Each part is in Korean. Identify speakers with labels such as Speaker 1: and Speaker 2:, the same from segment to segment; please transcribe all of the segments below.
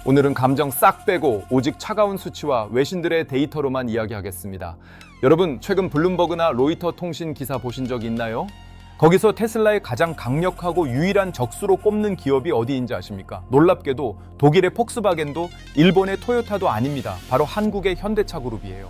Speaker 1: 오늘은 감정 싹 빼고 오직 차가운 수치와 외신들의 데이터로만 이야기하겠습니다. 여러분, 최근 블룸버그나 로이터 통신 기사 보신 적 있나요? 거기서 테슬라의 가장 강력하고 유일한 적수로 꼽는 기업이 어디인지 아십니까? 놀랍게도 독일의 폭스바겐도 일본의 토요타도 아닙니다. 바로 한국의 현대차 그룹이에요.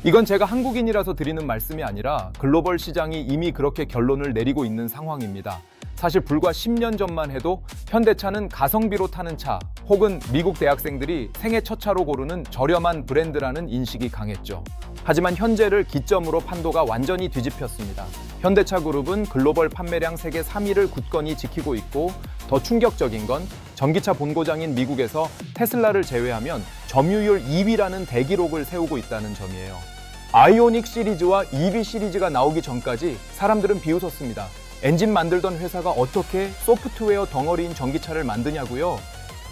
Speaker 1: 이건 제가 한국인이라서 드리는 말씀이 아니라 글로벌 시장이 이미 그렇게 결론을 내리고 있는 상황입니다. 사실 불과 10년 전만 해도 현대차는 가성비로 타는 차 혹은 미국 대학생들이 생애 첫 차로 고르는 저렴한 브랜드라는 인식이 강했죠. 하지만 현재를 기점으로 판도가 완전히 뒤집혔습니다. 현대차 그룹은 글로벌 판매량 세계 3위를 굳건히 지키고 있고, 더 충격적인 건 전기차 본고장인 미국에서 테슬라를 제외하면 점유율 2위라는 대기록을 세우고 있다는 점이에요. 아이오닉 시리즈와 EV 시리즈가 나오기 전까지 사람들은 비웃었습니다. 엔진 만들던 회사가 어떻게 소프트웨어 덩어리인 전기차를 만드냐고요?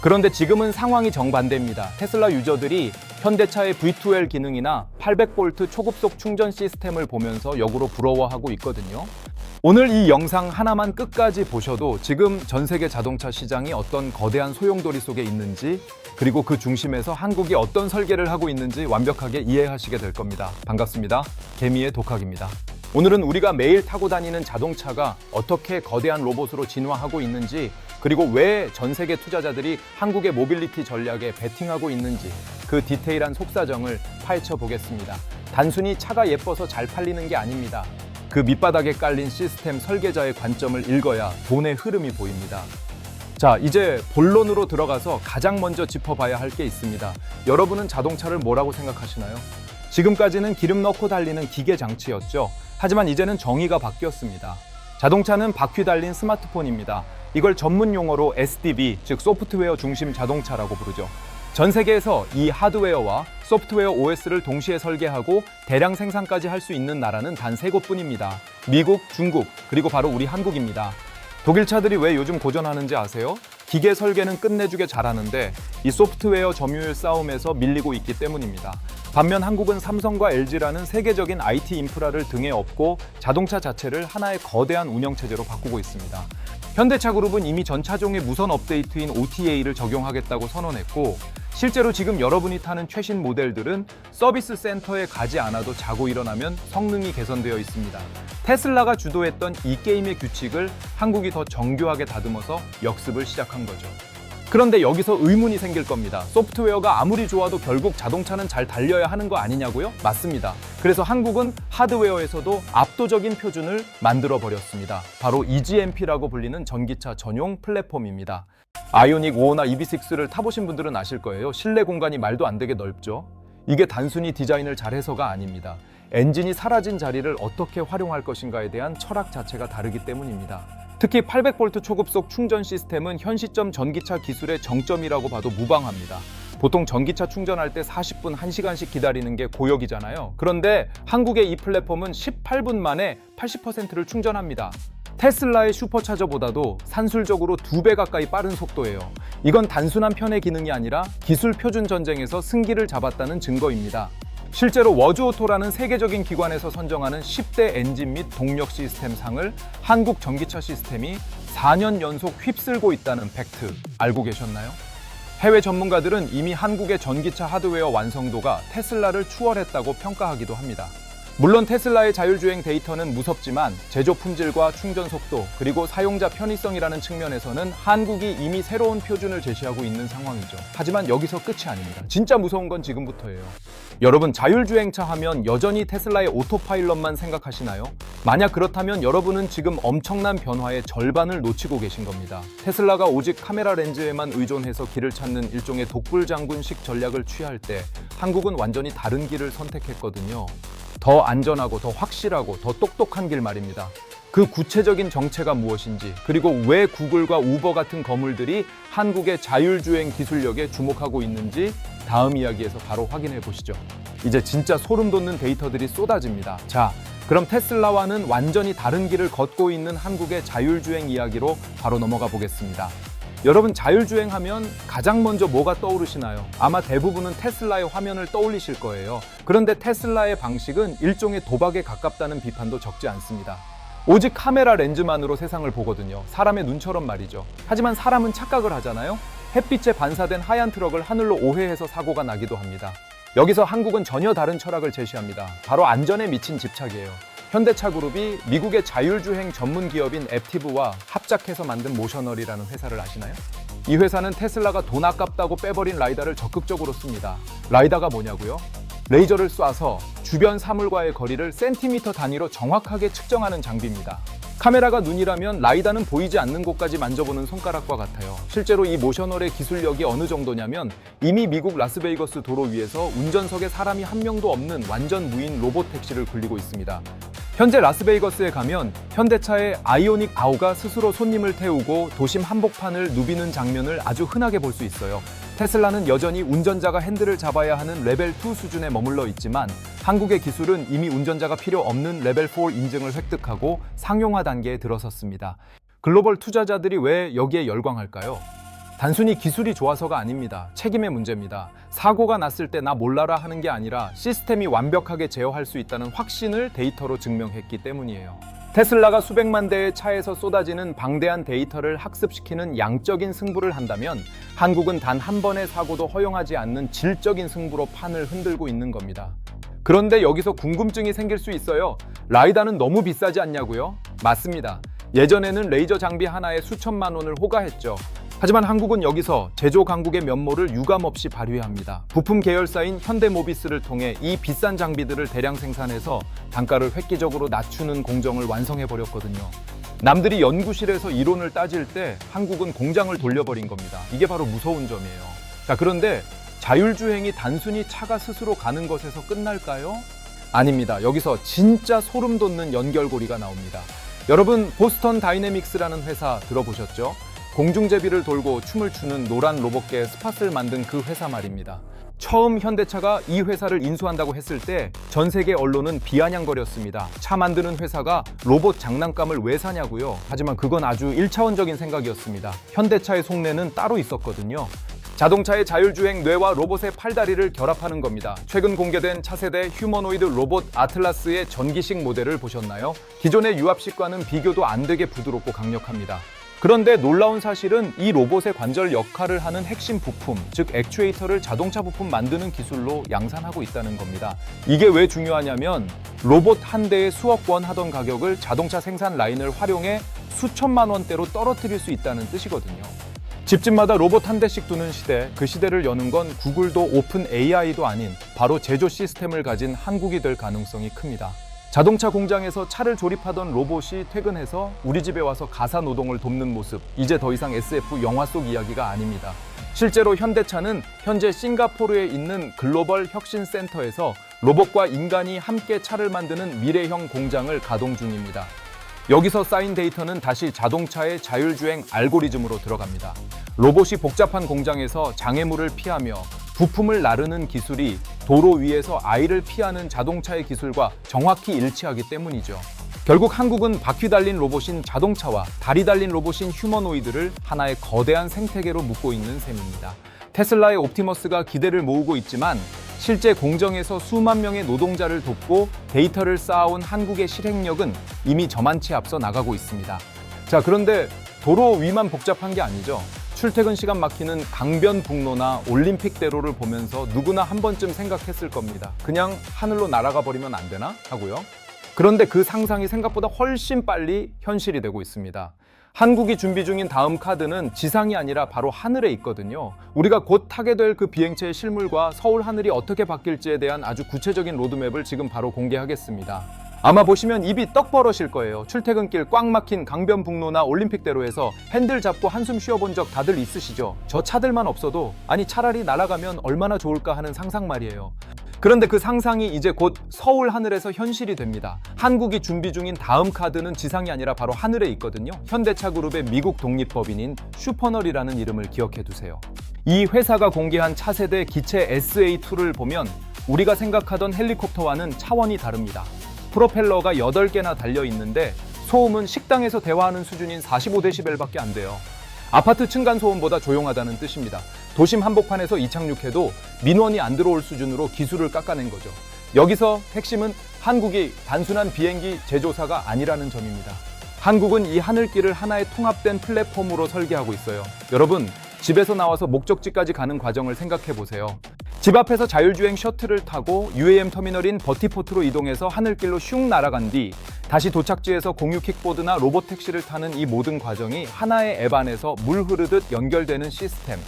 Speaker 1: 그런데 지금은 상황이 정반대입니다. 테슬라 유저들이 현대차의 V2L 기능이나 800V 초급속 충전 시스템을 보면서 역으로 부러워하고 있거든요. 오늘 이 영상 하나만 끝까지 보셔도 지금 전 세계 자동차 시장이 어떤 거대한 소용돌이 속에 있는지, 그리고 그 중심에서 한국이 어떤 설계를 하고 있는지 완벽하게 이해하시게 될 겁니다. 반갑습니다. 개미의 독학입니다. 오늘은 우리가 매일 타고 다니는 자동차가 어떻게 거대한 로봇으로 진화하고 있는지, 그리고 왜 전 세계 투자자들이 한국의 모빌리티 전략에 베팅하고 있는지 그 디테일한 속사정을 파헤쳐 보겠습니다. 단순히 차가 예뻐서 잘 팔리는 게 아닙니다. 그 밑바닥에 깔린 시스템 설계자의 관점을 읽어야 돈의 흐름이 보입니다. 자, 이제 본론으로 들어가서 가장 먼저 짚어봐야 할 게 있습니다. 여러분은 자동차를 뭐라고 생각하시나요? 지금까지는 기름 넣고 달리는 기계 장치였죠. 하지만 이제는 정의가 바뀌었습니다. 자동차는 바퀴 달린 스마트폰입니다. 이걸 전문 용어로 SDV, 즉 소프트웨어 중심 자동차라고 부르죠. 전 세계에서 이 하드웨어와 소프트웨어 OS를 동시에 설계하고 대량 생산까지 할 수 있는 나라는 단 3곳뿐입니다. 미국, 중국, 그리고 바로 우리 한국입니다. 독일 차들이 왜 요즘 고전하는지 아세요? 기계 설계는 끝내주게 잘하는데 이 소프트웨어 점유율 싸움에서 밀리고 있기 때문입니다. 반면 한국은 삼성과 LG라는 세계적인 IT 인프라를 등에 업고 자동차 자체를 하나의 거대한 운영체제로 바꾸고 있습니다. 현대차 그룹은 이미 전 차종의 무선 업데이트인 OTA를 적용하겠다고 선언했고, 실제로 지금 여러분이 타는 최신 모델들은 서비스 센터에 가지 않아도 자고 일어나면 성능이 개선되어 있습니다. 테슬라가 주도했던 이 게임의 규칙을 한국이 더 정교하게 다듬어서 역습을 시작한 거죠. 그런데 여기서 의문이 생길 겁니다. 소프트웨어가 아무리 좋아도 결국 자동차는 잘 달려야 하는 거 아니냐고요? 맞습니다. 그래서 한국은 하드웨어에서도 압도적인 표준을 만들어 버렸습니다. 바로 EGMP라고 불리는 전기차 전용 플랫폼입니다. 아이오닉 5나 EV6를 타보신 분들은 아실 거예요. 실내 공간이 말도 안 되게 넓죠. 이게 단순히 디자인을 잘해서가 아닙니다. 엔진이 사라진 자리를 어떻게 활용할 것인가에 대한 철학 자체가 다르기 때문입니다. 특히 800V 초급속 충전 시스템은 현 시점 전기차 기술의 정점이라고 봐도 무방합니다. 보통 전기차 충전할 때 40분, 1시간씩 기다리는 게 고역이잖아요. 그런데 한국의 이 플랫폼은 18분 만에 80%를 충전합니다. 테슬라의 슈퍼차저보다도 산술적으로 2배 가까이 빠른 속도예요. 이건 단순한 편의 기능이 아니라 기술 표준 전쟁에서 승기를 잡았다는 증거입니다. 실제로 워즈오토라는 세계적인 기관에서 선정하는 10대 엔진 및 동력 시스템 상을 한국 전기차 시스템이 4년 연속 휩쓸고 있다는 팩트 알고 계셨나요? 해외 전문가들은 이미 한국의 전기차 하드웨어 완성도가 테슬라를 추월했다고 평가하기도 합니다. 물론 테슬라의 자율주행 데이터는 무섭지만 제조 품질과 충전 속도, 그리고 사용자 편의성이라는 측면에서는 한국이 이미 새로운 표준을 제시하고 있는 상황이죠. 하지만 여기서 끝이 아닙니다. 진짜 무서운 건 지금부터예요. 여러분, 자율주행차 하면 여전히 테슬라의 오토파일럿만 생각하시나요? 만약 그렇다면 여러분은 지금 엄청난 변화의 절반을 놓치고 계신 겁니다. 테슬라가 오직 카메라 렌즈에만 의존해서 길을 찾는 일종의 독불장군식 전략을 취할 때 한국은 완전히 다른 길을 선택했거든요. 더 안전하고 더 확실하고 더 똑똑한 길 말입니다. 그 구체적인 정체가 무엇인지, 그리고 왜 구글과 우버 같은 거물들이 한국의 자율주행 기술력에 주목하고 있는지 다음 이야기에서 바로 확인해 보시죠. 이제 진짜 소름 돋는 데이터들이 쏟아집니다. 자, 그럼 테슬라와는 완전히 다른 길을 걷고 있는 한국의 자율주행 이야기로 바로 넘어가 보겠습니다. 여러분, 자율주행하면 가장 먼저 뭐가 떠오르시나요? 아마 대부분은 테슬라의 화면을 떠올리실 거예요. 그런데 테슬라의 방식은 일종의 도박에 가깝다는 비판도 적지 않습니다. 오직 카메라 렌즈만으로 세상을 보거든요. 사람의 눈처럼 말이죠. 하지만 사람은 착각을 하잖아요. 햇빛에 반사된 하얀 트럭을 하늘로 오해해서 사고가 나기도 합니다. 여기서 한국은 전혀 다른 철학을 제시합니다. 바로 안전에 미친 집착이에요. 현대차 그룹이 미국의 자율주행 전문 기업인 앱티브와 합작해서 만든 모셔널이라는 회사를 아시나요? 이 회사는 테슬라가 돈 아깝다고 빼버린 라이다를 적극적으로 씁니다. 라이다가 뭐냐고요? 레이저를 쏴서 주변 사물과의 거리를 센티미터 단위로 정확하게 측정하는 장비입니다. 카메라가 눈이라면 라이다는 보이지 않는 곳까지 만져보는 손가락과 같아요. 실제로 이 모셔널의 기술력이 어느 정도냐면 이미 미국 라스베이거스 도로 위에서 운전석에 사람이 한 명도 없는 완전 무인 로봇 택시를 굴리고 있습니다. 현재 라스베이거스에 가면 현대차의 아이오닉 아우가 스스로 손님을 태우고 도심 한복판을 누비는 장면을 아주 흔하게 볼 수 있어요. 테슬라는 여전히 운전자가 핸들을 잡아야 하는 레벨 2 수준에 머물러 있지만 한국의 기술은 이미 운전자가 필요 없는 레벨 4 인증을 획득하고 상용화 단계에 들어섰습니다. 글로벌 투자자들이 왜 여기에 열광할까요? 단순히 기술이 좋아서가 아닙니다. 책임의 문제입니다. 사고가 났을 때 나 몰라라 하는 게 아니라 시스템이 완벽하게 제어할 수 있다는 확신을 데이터로 증명했기 때문이에요. 테슬라가 수백만 대의 차에서 쏟아지는 방대한 데이터를 학습시키는 양적인 승부를 한다면 한국은 단 한 번의 사고도 허용하지 않는 질적인 승부로 판을 흔들고 있는 겁니다. 그런데 여기서 궁금증이 생길 수 있어요. 라이다는 너무 비싸지 않냐고요? 맞습니다. 예전에는 레이저 장비 하나에 수천만 원을 호가했죠. 하지만 한국은 여기서 제조 강국의 면모를 유감없이 발휘합니다. 부품 계열사인 현대모비스를 통해 이 비싼 장비들을 대량 생산해서 단가를 획기적으로 낮추는 공정을 완성해버렸거든요. 남들이 연구실에서 이론을 따질 때 한국은 공장을 돌려버린 겁니다. 이게 바로 무서운 점이에요. 자, 그런데 자율주행이 단순히 차가 스스로 가는 것에서 끝날까요? 아닙니다. 여기서 진짜 소름 돋는 연결고리가 나옵니다. 여러분, 보스턴 다이내믹스라는 회사 들어보셨죠? 공중제비를 돌고 춤을 추는 노란 로봇계 스팟을 만든 그 회사 말입니다. 처음 현대차가 이 회사를 인수한다고 했을 때 전 세계 언론은 비아냥거렸습니다. 차 만드는 회사가 로봇 장난감을 왜 사냐고요. 하지만 그건 아주 1차원적인 생각이었습니다. 현대차의 속내는 따로 있었거든요. 자동차의 자율주행 뇌와 로봇의 팔다리를 결합하는 겁니다. 최근 공개된 차세대 휴머노이드 로봇 아틀라스의 전기식 모델을 보셨나요? 기존의 유압식과는 비교도 안 되게 부드럽고 강력합니다. 그런데 놀라운 사실은 이 로봇의 관절 역할을 하는 핵심 부품, 즉 액추에이터를 자동차 부품 만드는 기술로 양산하고 있다는 겁니다. 이게 왜 중요하냐면 로봇 한 대에 수억 원 하던 가격을 자동차 생산 라인을 활용해 수천만 원대로 떨어뜨릴 수 있다는 뜻이거든요. 집집마다 로봇 한 대씩 두는 시대, 그 시대를 여는 건 구글도 오픈 AI도 아닌 바로 제조 시스템을 가진 한국이 될 가능성이 큽니다. 자동차 공장에서 차를 조립하던 로봇이 퇴근해서 우리 집에 와서 가사 노동을 돕는 모습, 이제 더 이상 SF 영화 속 이야기가 아닙니다. 실제로 현대차는 현재 싱가포르에 있는 글로벌 혁신센터에서 로봇과 인간이 함께 차를 만드는 미래형 공장을 가동 중입니다. 여기서 쌓인 데이터는 다시 자동차의 자율주행 알고리즘으로 들어갑니다. 로봇이 복잡한 공장에서 장애물을 피하며 부품을 나르는 기술이 도로 위에서 아이를 피하는 자동차의 기술과 정확히 일치하기 때문이죠. 결국 한국은 바퀴 달린 로봇인 자동차와 다리 달린 로봇인 휴머노이드를 하나의 거대한 생태계로 묶고 있는 셈입니다. 테슬라의 옵티머스가 기대를 모으고 있지만 실제 공정에서 수만 명의 노동자를 돕고 데이터를 쌓아온 한국의 실행력은 이미 저만치 앞서 나가고 있습니다. 자, 그런데 도로 위만 복잡한 게 아니죠. 출퇴근 시간 막히는 강변북로나 올림픽대로를 보면서 누구나 한 번쯤 생각했을 겁니다. 그냥 하늘로 날아가 버리면 안 되나? 하고요. 그런데 그 상상이 생각보다 훨씬 빨리 현실이 되고 있습니다. 한국이 준비 중인 다음 카드는 지상이 아니라 바로 하늘에 있거든요. 우리가 곧 타게 될 그 비행체의 실물과 서울 하늘이 어떻게 바뀔지에 대한 아주 구체적인 로드맵을 지금 바로 공개하겠습니다. 아마 보시면 입이 떡 벌어질 거예요. 출퇴근길 꽉 막힌 강변북로나 올림픽대로에서 핸들 잡고 한숨 쉬어본 적 다들 있으시죠? 저 차들만 없어도 아니 차라리 날아가면 얼마나 좋을까 하는 상상 말이에요. 그런데 그 상상이 이제 곧 서울 하늘에서 현실이 됩니다. 한국이 준비 중인 다음 카드는 지상이 아니라 바로 하늘에 있거든요. 현대차 그룹의 미국 독립법인인 슈퍼널이라는 이름을 기억해 두세요. 이 회사가 공개한 차세대 기체 SA2를 보면 우리가 생각하던 헬리콥터와는 차원이 다릅니다. 프로펠러가 8개나 달려 있는데 소음은 식당에서 대화하는 수준인 45dB밖에 안 돼요. 아파트 층간 소음보다 조용하다는 뜻입니다. 도심 한복판에서 이착륙해도 민원이 안 들어올 수준으로 기술을 깎아낸 거죠. 여기서 핵심은 한국이 단순한 비행기 제조사가 아니라는 점입니다. 한국은 이 하늘길을 하나의 통합된 플랫폼으로 설계하고 있어요. 여러분, 집에서 나와서 목적지까지 가는 과정을 생각해 보세요. 집 앞에서 자율주행 셔틀을 타고 UAM 터미널인 버티포트로 이동해서 하늘길로 슝 날아간 뒤 다시 도착지에서 공유 킥보드나 로봇 택시를 타는 이 모든 과정이 하나의 앱 안에서 물 흐르듯 연결되는 시스템.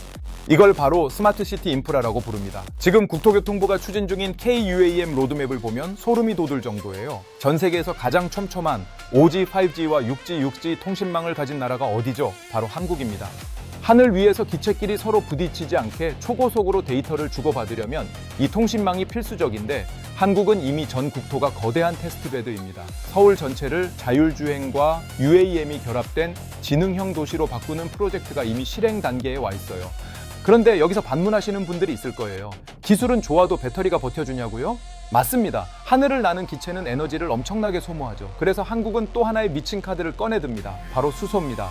Speaker 1: 이걸 바로 스마트시티 인프라라고 부릅니다. 지금 국토교통부가 추진 중인 KUAM 로드맵을 보면 소름이 돋을 정도예요. 전 세계에서 가장 촘촘한 5G, 5G와 6G 통신망을 가진 나라가 어디죠? 바로 한국입니다. 하늘 위에서 기체끼리 서로 부딪히지 않게 초고속으로 데이터를 주고받으려면 이 통신망이 필수적인데 한국은 이미 전 국토가 거대한 테스트베드입니다. 서울 전체를 자율주행과 UAM이 결합된 지능형 도시로 바꾸는 프로젝트가 이미 실행 단계에 와 있어요. 그런데 여기서 반문하시는 분들이 있을 거예요. 기술은 좋아도 배터리가 버텨주냐고요? 맞습니다. 하늘을 나는 기체는 에너지를 엄청나게 소모하죠. 그래서 한국은 또 하나의 미친 카드를 꺼내듭니다. 바로 수소입니다.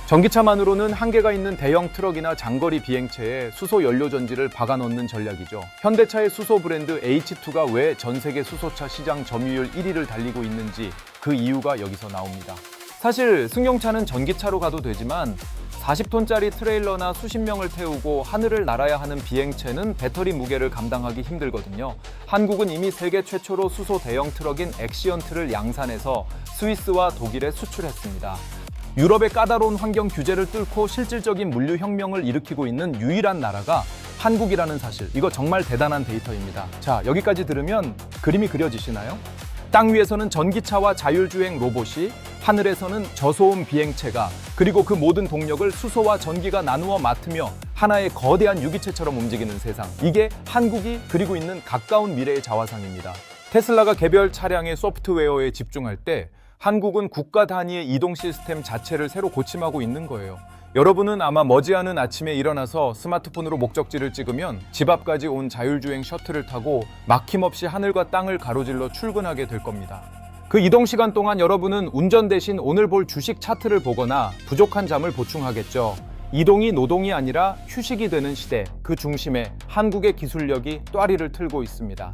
Speaker 1: 전기차만으로는 한계가 있는 대형 트럭이나 장거리 비행체에 수소 연료 전지를 박아 넣는 전략이죠. 현대차의 수소 브랜드 H2가 왜 전 세계 수소차 시장 점유율 1위를 달리고 있는지 그 이유가 여기서 나옵니다. 사실 승용차는 전기차로 가도 되지만 40톤짜리 트레일러나 수십 명을 태우고 하늘을 날아야 하는 비행체는 배터리 무게를 감당하기 힘들거든요. 한국은 이미 세계 최초로 수소 대형 트럭인 엑시언트를 양산해서 스위스와 독일에 수출했습니다. 유럽의 까다로운 환경 규제를 뚫고 실질적인 물류 혁명을 일으키고 있는 유일한 나라가 한국이라는 사실, 이거 정말 대단한 데이터입니다. 자, 여기까지 들으면 그림이 그려지시나요? 땅 위에서는 전기차와 자율주행 로봇이, 하늘에서는 저소음 비행체가, 그리고 그 모든 동력을 수소와 전기가 나누어 맡으며 하나의 거대한 유기체처럼 움직이는 세상. 이게 한국이 그리고 있는 가까운 미래의 자화상입니다. 테슬라가 개별 차량의 소프트웨어에 집중할 때 한국은 국가 단위의 이동 시스템 자체를 새로 고침하고 있는 거예요. 여러분은 아마 머지않은 아침에 일어나서 스마트폰으로 목적지를 찍으면 집 앞까지 온 자율주행 셔틀을 타고 막힘없이 하늘과 땅을 가로질러 출근하게 될 겁니다. 그 이동 시간 동안 여러분은 운전 대신 오늘 볼 주식 차트를 보거나 부족한 잠을 보충하겠죠. 이동이 노동이 아니라 휴식이 되는 시대, 그 중심에 한국의 기술력이 또아리를 틀고 있습니다.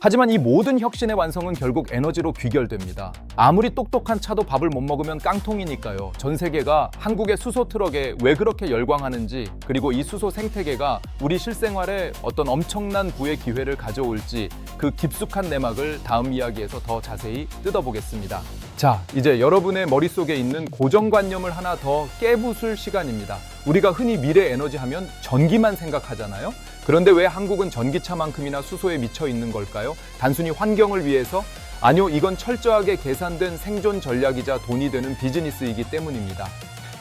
Speaker 1: 하지만 이 모든 혁신의 완성은 결국 에너지로 귀결됩니다. 아무리 똑똑한 차도 밥을 못 먹으면 깡통이니까요. 전 세계가 한국의 수소 트럭에 왜 그렇게 열광하는지, 그리고 이 수소 생태계가 우리 실생활에 어떤 엄청난 부의 기회를 가져올지, 그 깊숙한 내막을 다음 이야기에서 더 자세히 뜯어보겠습니다. 자, 이제 여러분의 머릿속에 있는 고정관념을 하나 더 깨부술 시간입니다. 우리가 흔히 미래 에너지 하면 전기만 생각하잖아요. 그런데 왜 한국은 전기차만큼이나 수소에 미쳐 있는 걸까요? 단순히 환경을 위해서? 아니요, 이건 철저하게 계산된 생존 전략이자 돈이 되는 비즈니스이기 때문입니다.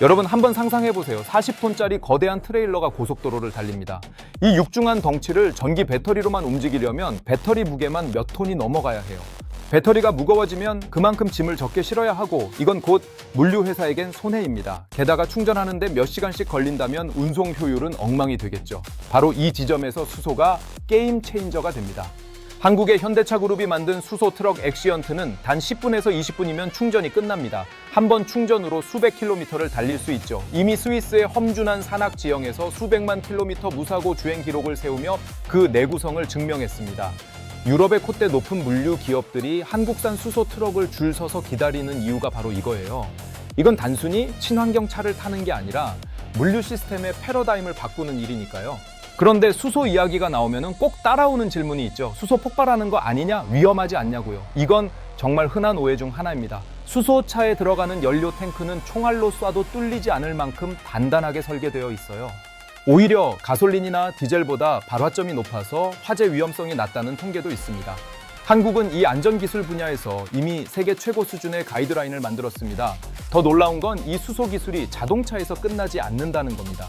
Speaker 1: 여러분 한번 상상해보세요. 40톤짜리 거대한 트레일러가 고속도로를 달립니다. 이 육중한 덩치를 전기 배터리로만 움직이려면 배터리 무게만 몇 톤이 넘어가야 해요. 배터리가 무거워지면 그만큼 짐을 적게 실어야 하고, 이건 곧 물류회사에겐 손해입니다. 게다가 충전하는데 몇 시간씩 걸린다면 운송 효율은 엉망이 되겠죠. 바로 이 지점에서 수소가 게임 체인저가 됩니다. 한국의 현대차 그룹이 만든 수소 트럭 엑시언트는 단 10분에서 20분이면 충전이 끝납니다. 한 번 충전으로 수백 킬로미터를 달릴 수 있죠. 이미 스위스의 험준한 산악 지형에서 수백만 킬로미터 무사고 주행 기록을 세우며 그 내구성을 증명했습니다. 유럽의 콧대 높은 물류 기업들이 한국산 수소 트럭을 줄 서서 기다리는 이유가 바로 이거예요. 이건 단순히 친환경 차를 타는 게 아니라 물류 시스템의 패러다임을 바꾸는 일이니까요. 그런데 수소 이야기가 나오면 꼭 따라오는 질문이 있죠. 수소 폭발하는 거 아니냐? 위험하지 않냐고요. 이건 정말 흔한 오해 중 하나입니다. 수소차에 들어가는 연료 탱크는 총알로 쏴도 뚫리지 않을 만큼 단단하게 설계되어 있어요. 오히려 가솔린이나 디젤보다 발화점이 높아서 화재 위험성이 낮다는 통계도 있습니다. 한국은 이 안전기술 분야에서 이미 세계 최고 수준의 가이드라인을 만들었습니다. 더 놀라운 건 이 수소 기술이 자동차에서 끝나지 않는다는 겁니다.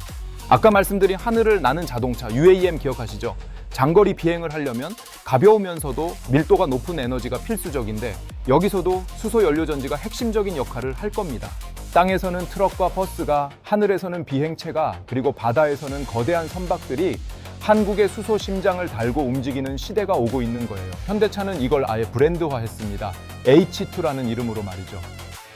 Speaker 1: 아까 말씀드린 하늘을 나는 자동차, UAM 기억하시죠? 장거리 비행을 하려면 가벼우면서도 밀도가 높은 에너지가 필수적인데, 여기서도 수소 연료 전지가 핵심적인 역할을 할 겁니다. 땅에서는 트럭과 버스가, 하늘에서는 비행체가, 그리고 바다에서는 거대한 선박들이 한국의 수소 심장을 달고 움직이는 시대가 오고 있는 거예요. 현대차는 이걸 아예 브랜드화했습니다. H2라는 이름으로 말이죠.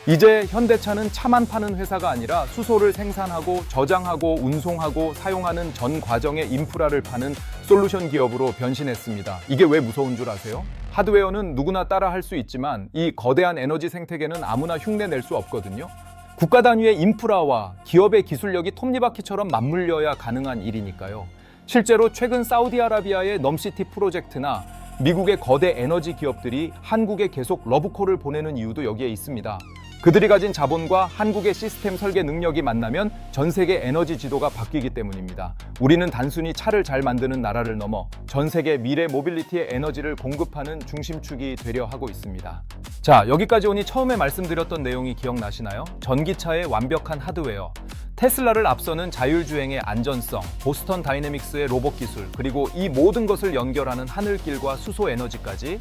Speaker 1: 이제 현대차는 차만 파는 회사가 아니라 수소를 생산하고 저장하고 운송하고 사용하는 전 과정의 인프라를 파는 솔루션 기업으로 변신했습니다. 이게 왜 무서운 줄 아세요? 하드웨어는 누구나 따라 할 수 있지만 이 거대한 에너지 생태계는 아무나 흉내낼 수 없거든요. 국가 단위의 인프라와 기업의 기술력이 톱니바퀴처럼 맞물려야 가능한 일이니까요. 실제로 최근 사우디아라비아의 넘시티 프로젝트나 미국의 거대 에너지 기업들이 한국에 계속 러브콜을 보내는 이유도 여기에 있습니다. 그들이 가진 자본과 한국의 시스템 설계 능력이 만나면 전 세계 에너지 지도가 바뀌기 때문입니다. 우리는 단순히 차를 잘 만드는 나라를 넘어 전 세계 미래 모빌리티의 에너지를 공급하는 중심축이 되려 하고 있습니다. 자, 여기까지 오니 처음에 말씀드렸던 내용이 기억나시나요? 전기차의 완벽한 하드웨어, 테슬라를 앞서는 자율주행의 안전성, 보스턴 다이내믹스의 로봇 기술, 그리고 이 모든 것을 연결하는 하늘길과 수소 에너지까지,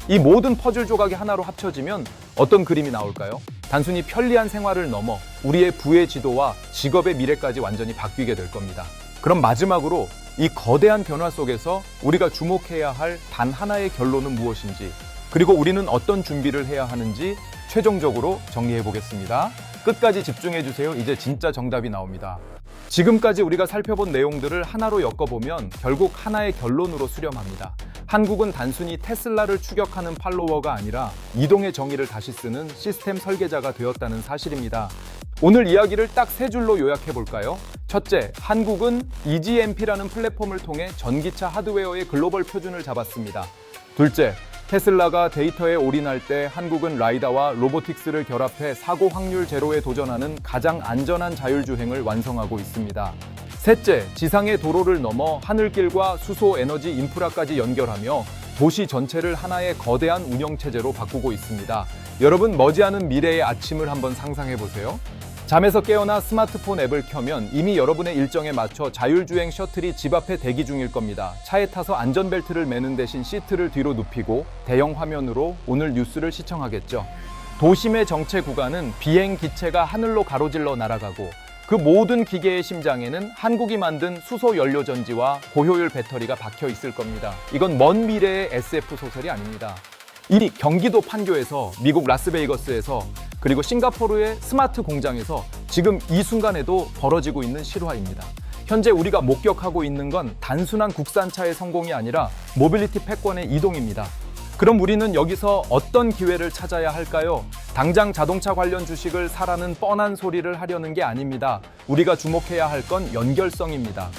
Speaker 1: 이 모든 퍼즐 조각이 하나로 합쳐지면 어떤 그림이 나올까요? 단순히 편리한 생활을 넘어 우리의 부의 지도와 직업의 미래까지 완전히 바뀌게 될 겁니다. 그럼 마지막으로 이 거대한 변화 속에서 우리가 주목해야 할 단 하나의 결론은 무엇인지, 그리고 우리는 어떤 준비를 해야 하는지 최종적으로 정리해 보겠습니다. 끝까지 집중해 주세요. 이제 진짜 정답이 나옵니다. 지금까지 우리가 살펴본 내용들을 하나로 엮어보면 결국 하나의 결론으로 수렴합니다. 한국은 단순히 테슬라를 추격하는 팔로워가 아니라 이동의 정의를 다시 쓰는 시스템 설계자가 되었다는 사실입니다. 오늘 이야기를 딱 세 줄로 요약해 볼까요? 첫째, 한국은 EGMP라는 플랫폼을 통해 전기차 하드웨어의 글로벌 표준을 잡았습니다. 둘째, 테슬라가 데이터에 올인할 때 한국은 라이다와 로보틱스를 결합해 사고 확률 제로에 도전하는 가장 안전한 자율주행을 완성하고 있습니다. 셋째, 지상의 도로를 넘어 하늘길과 수소 에너지 인프라까지 연결하며 도시 전체를 하나의 거대한 운영체제로 바꾸고 있습니다. 여러분, 머지않은 미래의 아침을 한번 상상해 보세요. 잠에서 깨어나 스마트폰 앱을 켜면 이미 여러분의 일정에 맞춰 자율주행 셔틀이 집 앞에 대기 중일 겁니다. 차에 타서 안전벨트를 매는 대신 시트를 뒤로 눕히고 대형 화면으로 오늘 뉴스를 시청하겠죠. 도심의 정체 구간은 비행 기체가 하늘로 가로질러 날아가고 그 모든 기계의 심장에는 한국이 만든 수소 연료 전지와 고효율 배터리가 박혀 있을 겁니다. 이건 먼 미래의 SF 소설이 아닙니다. 이미 경기도 판교에서, 미국 라스베이거스에서, 그리고 싱가포르의 스마트 공장에서 지금 이 순간에도 벌어지고 있는 실화입니다. 현재 우리가 목격하고 있는 건 단순한 국산차의 성공이 아니라 모빌리티 패권의 이동입니다. 그럼 우리는 여기서 어떤 기회를 찾아야 할까요? 당장 자동차 관련 주식을 사라는 뻔한 소리를 하려는 게 아닙니다. 우리가 주목해야 할 건 연결성입니다.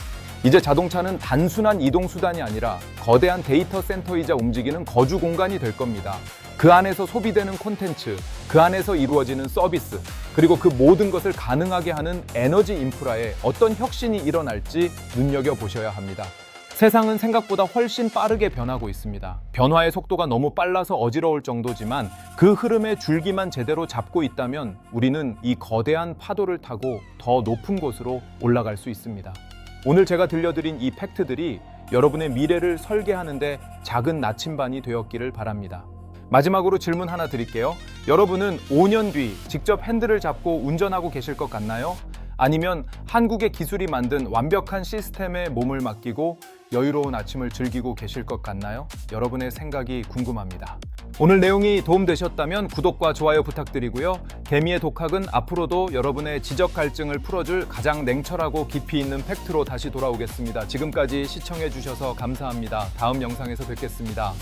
Speaker 1: 이제 자동차는 단순한 이동 수단이 아니라 거대한 데이터 센터이자 움직이는 거주 공간이 될 겁니다. 그 안에서 소비되는 콘텐츠, 그 안에서 이루어지는 서비스, 그리고 그 모든 것을 가능하게 하는 에너지 인프라에 어떤 혁신이 일어날지 눈여겨보셔야 합니다. 세상은 생각보다 훨씬 빠르게 변하고 있습니다. 변화의 속도가 너무 빨라서 어지러울 정도지만 그 흐름의 줄기만 제대로 잡고 있다면 우리는 이 거대한 파도를 타고 더 높은 곳으로 올라갈 수 있습니다. 오늘 제가 들려드린 이 팩트들이 여러분의 미래를 설계하는데 작은 나침반이 되었기를 바랍니다. 마지막으로 질문 하나 드릴게요. 여러분은 5년 뒤 직접 핸들을 잡고 운전하고 계실 것 같나요? 아니면 한국의 기술이 만든 완벽한 시스템에 몸을 맡기고 여유로운 아침을 즐기고 계실 것 같나요? 여러분의 생각이 궁금합니다. 오늘 내용이 도움되셨다면 구독과 좋아요 부탁드리고요. 개미의 독학은 앞으로도 여러분의 지적 갈증을 풀어줄 가장 냉철하고 깊이 있는 팩트로 다시 돌아오겠습니다. 지금까지 시청해 주셔서 감사합니다. 다음 영상에서 뵙겠습니다.